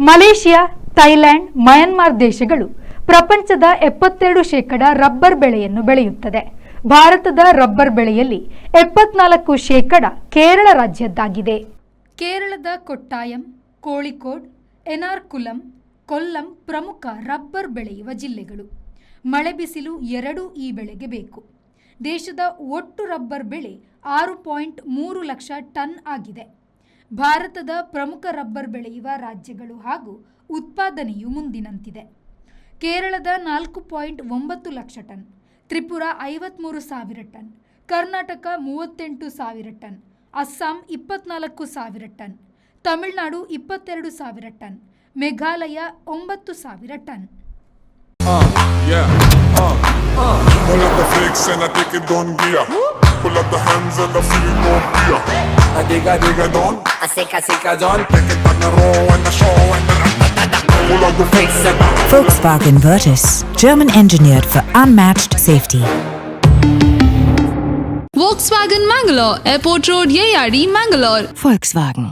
Malaysia, Thailand, Myanmar ದೇಶಗಳು ಪ್ರಪಂಚದ 72% rubber ಬೆಳೆಯನ್ನು ಬೆಳೆಯುತ್ತದೆ. ಭಾರತದ ರಬ್ಬರ್ ಬೆಳೆಯಲ್ಲಿ 74% ಕೇರಳ ರಾಜ್ಯದ್ದಾಗಿದೆ. ಕೇರಳದ ಕೊಟ್ಟಾಯಂ, ಕೋಳಿಕೋಡ್, ಎರ್ನಾಕುಲಂ, ಕೊಲ್ಲಂ ಪ್ರಮುಖ ರಬ್ಬರ್ ಬೆಳೆಯುವ ಜಿಲ್ಲೆಗಳು. ಮಳೆ ಬಿಸಿಲು ಎರಡೂ ಈ ಬೆಳೆಗೆ ಬೇಕು. ದೇಶದ ಒಟ್ಟು ರಬ್ಬರ್ ಬೆಳೆ 6.3 ಲಕ್ಷ ಟನ್ ಆಗಿದೆ. ಭಾರತದ ಪ್ರಮುಖ ರಬ್ಬರ್ ಬೆಳೆಯುವ ರಾಜ್ಯಗಳು ಹಾಗೂ ಉತ್ಪಾದನೆಯು ಮುಂದಿನಂತಿದೆ. ಕೇರಳದ 4.9 lakh ton, Tripura 53,000 ton, Karnataka 38,000 ton, Assam 24,000 ton, Tamil Nadu 22,000 ton, Meghalaya 9,000 ton. Pull up the flicks and I take it on gear. Pull up the hands and I feel no fear. I dig a don, I sick a don. Take it on the row and the show and the pull up the flicks and Volkswagen Virtus, German engineered for unmatched safety. Volkswagen Mangalore, Airport Road, Yeyadi, Mangalore. Volkswagen.